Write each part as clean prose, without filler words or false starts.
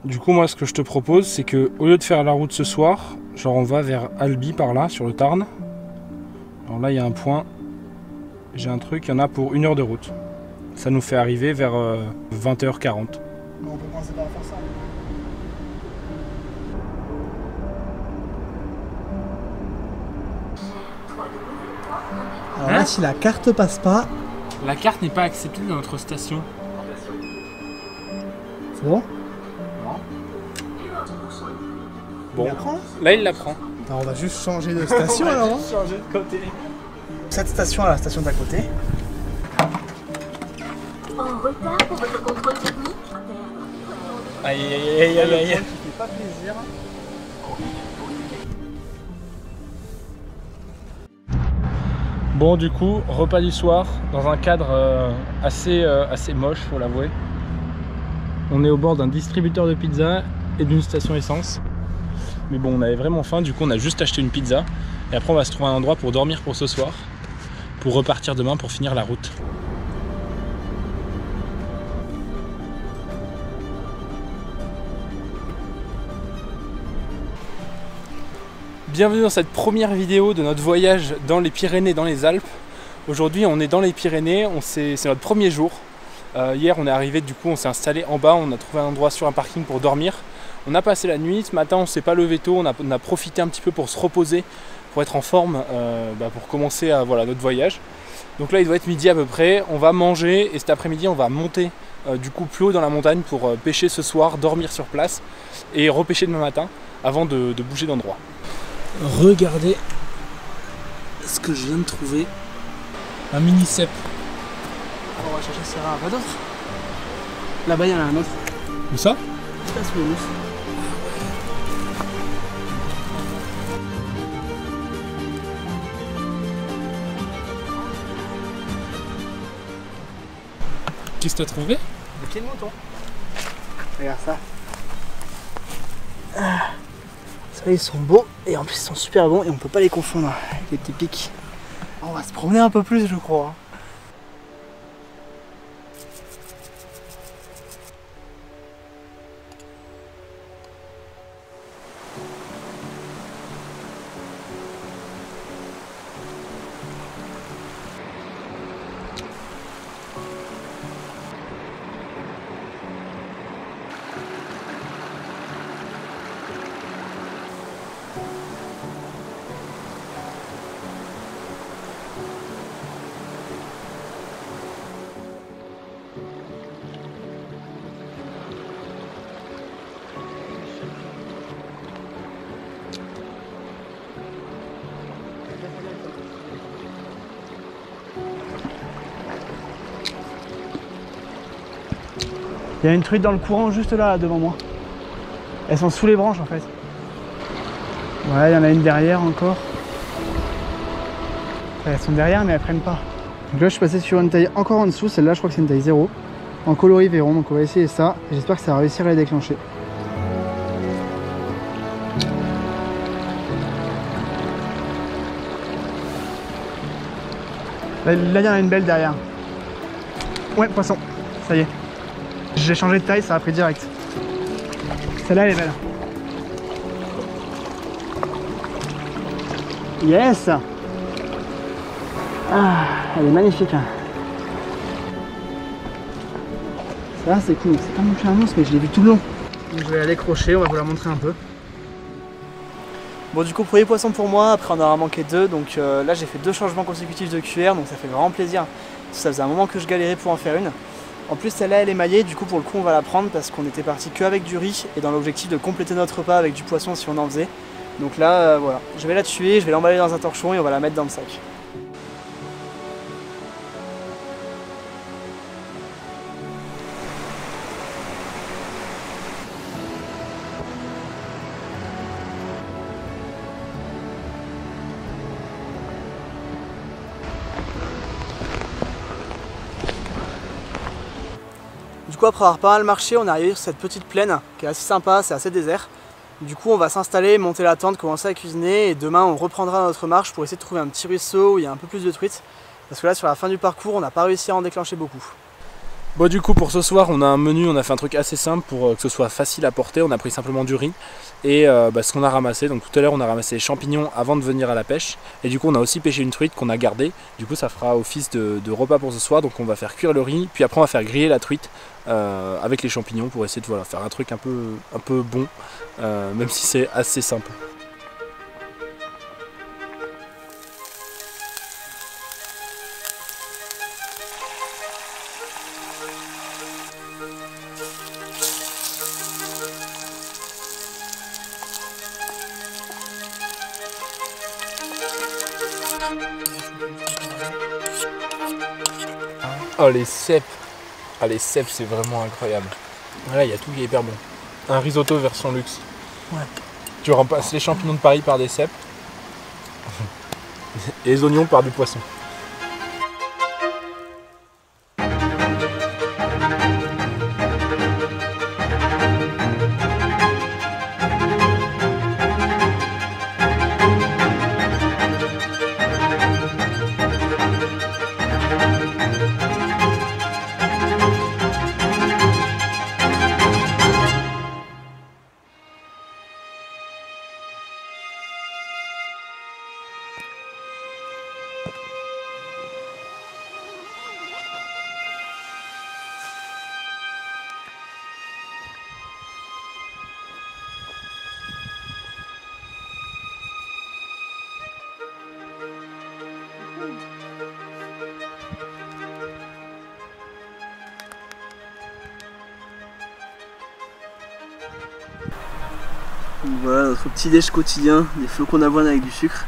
Du coup, moi, ce que je te propose, c'est que au lieu de faire la route ce soir, genre on va vers Albi par là, sur le Tarn. Alors là, il y a un point. J'ai un truc, il y en a pour 1 heure de route. Ça nous fait arriver vers 20h40. Mais on peut commencer par faire ça. Alors là, si la carte passe pas, La carte n'est pas acceptée dans notre station. c'est bon? Bon, Il la prend? là, il la prend. Alors, on va juste changer de station alors. Hein. Changer de côté. Cette station à la station d'à côté. En retard pour votre contrôle technique. Aïe, aïe, aïe, aïe, aïe. Ça fait pas plaisir. Bon, du coup, repas du soir, dans un cadre assez moche, faut l'avouer. On est au bord d'un distributeur de pizza et d'une station essence. Mais bon, on avait vraiment faim, du coup on a juste acheté une pizza. Et après on va se trouver un endroit pour dormir pour ce soir. Pour repartir demain pour finir la route. Bienvenue dans cette première vidéo de notre voyage dans les Pyrénées, dans les Alpes. Aujourd'hui on est dans les Pyrénées, c'est notre premier jour. Hier on est arrivé, du coup on s'est installé en bas, on a trouvé un endroit sur un parking pour dormir. On a passé la nuit, ce matin on s'est pas levé tôt, on a profité un petit peu pour se reposer, pour être en forme, pour commencer voilà, notre voyage. Donc là il doit être midi à peu près, on va manger et cet après-midi on va monter du coup plus haut dans la montagne pour pêcher ce soir, dormir sur place et repêcher demain matin avant de bouger d'endroit. Regardez ce que je viens de trouver, un mini cep. On va chercher sur un pas d'autre. Là-bas il y en a un autre. Où ça? Là sous le mousse. Qu'est-ce que tu as trouvé? Des pieds de mouton. Regarde ça. Ça ils sont beaux et en plus ils sont super bons et on peut pas les confondre avec les petits pics. On va se promener un peu plus je crois. Il y a une truite dans le courant juste là devant moi. Elles sont sous les branches en fait. Ouais, il y en a une derrière encore. Elles sont derrière mais elles prennent pas. Donc là je suis passé sur une taille encore en dessous, celle-là je crois que c'est une taille 0. En coloris Véron, donc on va essayer ça. Et j'espère que ça va réussir à les déclencher. Là il y en a une belle derrière. Ouais, poisson, ça y est. J'ai changé de taille, ça a pris direct. Celle-là, elle est belle. Yes! Ah, elle est magnifique. Ça, c'est cool. C'est pas mon plus un monstre, mais je l'ai vu tout le long. Donc, je vais la décrocher, on va vous la montrer un peu. Bon, du coup, premier poisson pour moi. Après, on aura manqué 2. Donc là, j'ai fait 2 changements consécutifs de cuillère. Donc, ça fait vraiment plaisir. Ça faisait un moment que je galérais pour en faire une. En plus celle-là elle est maillée, du coup pour le coup on va la prendre parce qu'on était parti que avec du riz et dans l'objectif de compléter notre repas avec du poisson si on en faisait. Donc là voilà, je vais la tuer, je vais l'emballer dans un torchon et on va la mettre dans le sac. Du coup après avoir pas mal marché, on est arrivé sur cette petite plaine qui est assez sympa, c'est assez désert. Du coup on va s'installer, monter la tente, commencer à cuisiner et demain on reprendra notre marche pour essayer de trouver un petit ruisseau où il y a un peu plus de truites. Parce que là sur la fin du parcours on n'a pas réussi à en déclencher beaucoup. Bon du coup pour ce soir on a un menu, on a fait un truc assez simple pour que ce soit facile à porter. On a pris simplement du riz et ce qu'on a ramassé. Donc tout à l'heure on a ramassé les champignons avant de venir à la pêche. Et du coup on a aussi pêché une truite qu'on a gardée. Du coup ça fera office de repas pour ce soir. Donc on va faire cuire le riz, puis après on va faire griller la truite avec les champignons pour essayer de faire un truc un peu bon, même si c'est assez simple. Oh les cèpes, les cèpes c'est vraiment incroyable. Voilà, il y a tout qui est hyper bon. Un risotto version luxe. Ouais. Tu remplaces les champignons de Paris par des cèpes et les oignons par du poisson. Voilà notre petit déj quotidien, des flocons d'avoine avec du sucre.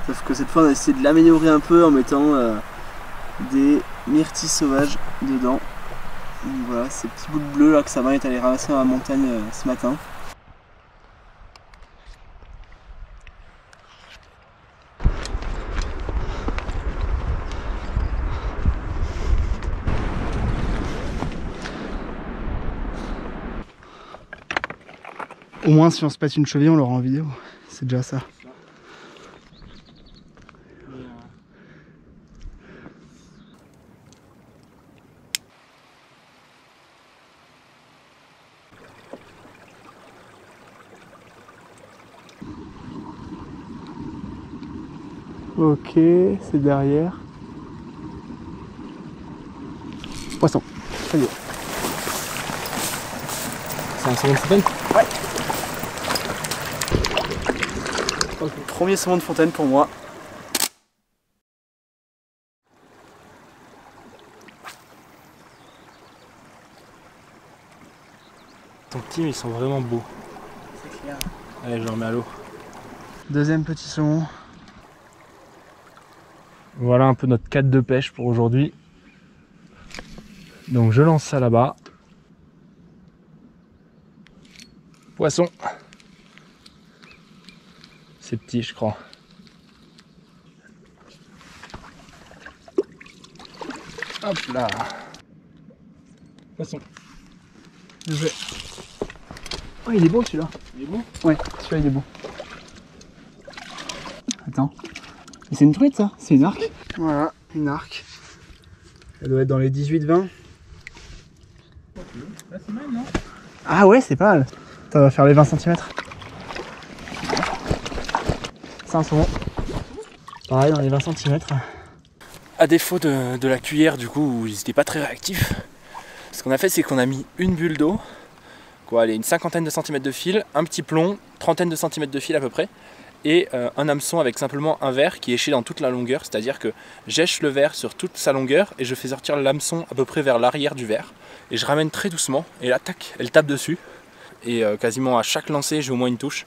Sauf que cette fois on a essayé de l'améliorer un peu en mettant des myrtilles sauvages dedans. Donc voilà, ces petits bouts de bleu là que sa main est allée ramasser dans la montagne ce matin. Au moins si on se pète une cheville on l'aura en vidéo, c'est déjà ça. Ok, c'est derrière. Poisson, ça y est. C'est un saumon de fontaine? Ouais. Donc, premier saumon de fontaine pour moi. Ton petit, mais ils sont vraiment beaux. C'est clair. Allez, je le remets à l'eau. Deuxième petit saumon. Voilà un peu notre cadre de pêche pour aujourd'hui. Donc je lance ça là-bas. Poisson. C'est petit je crois. Hop là. Poisson. Oh il est beau celui-là. Il est beau? Ouais, celui-là il est beau. Attends. C'est une truite ça? C'est une arc? Voilà, une arc. Elle doit être dans les 18-20. Là c'est mal non? Ah ouais c'est pas mal. Ça va faire les 20 cm. C'est un saumon. Pareil dans les 20 cm. À défaut de la cuillère du coup où ils n'étaient pas très réactifs, ce qu'on a fait c'est qu'on a mis une bulle d'eau, allez, une cinquantaine de centimètres de fil, un petit plomb, trentaine de centimètres de fil à peu près, et un hameçon avec simplement un verre qui est éché dans toute la longueur, c'est-à-dire que j'èche le verre sur toute sa longueur et je fais sortir l'hameçon à peu près vers l'arrière du verre et je ramène très doucement et là tac, elle tape dessus et quasiment à chaque lancer j'ai au moins une touche.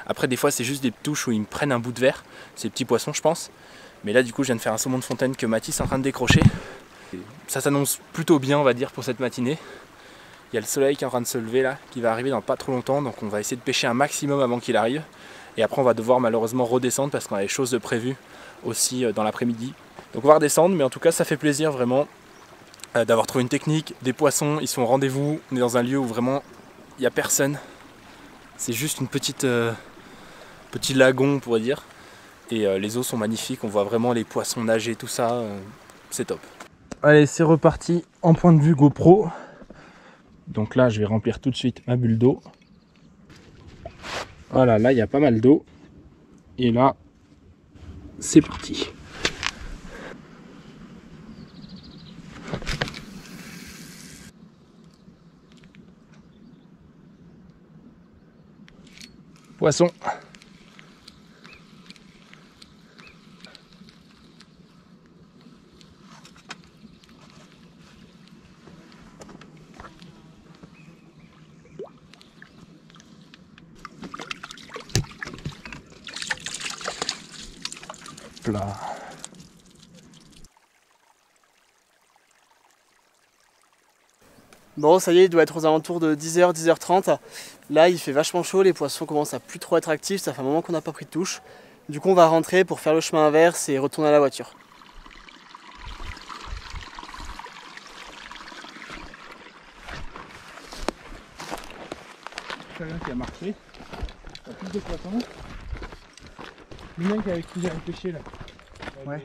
Après des fois c'est juste des touches où ils me prennent un bout de verre, ces petits poissons je pense, mais là du coup je viens de faire un saumon de fontaine que Mathis est en train de décrocher. Et ça s'annonce plutôt bien on va dire pour cette matinée. Il y a le soleil qui est en train de se lever là, qui va arriver dans pas trop longtemps, donc on va essayer de pêcher un maximum avant qu'il arrive. Et après on va devoir malheureusement redescendre parce qu'on a des choses de prévues aussi dans l'après-midi. Donc on va redescendre, mais en tout cas ça fait plaisir vraiment d'avoir trouvé une technique, des poissons, ils sont au rendez-vous, on est dans un lieu où vraiment il n'y a personne. C'est juste une petit lagon on pourrait dire. Et les eaux sont magnifiques, on voit vraiment les poissons nager, tout ça, c'est top. allez, c'est reparti en point de vue GoPro. Donc là, je vais remplir tout de suite ma bulle d'eau. Voilà, là, il y a pas mal d'eau. Et là, c'est parti. Poisson. Là. Bon, ça y est, il doit être aux alentours de 10h, 10h30. Là, il fait vachement chaud, les poissons commencent à plus trop être actifs, ça fait un moment qu'on n'a pas pris de touche. Du coup, on va rentrer pour faire le chemin inverse et retourner à la voiture. Quelqu'un qui a marché, il y a plus de poissons. Le mec avec qui j'ai réfléchi là. Ouais.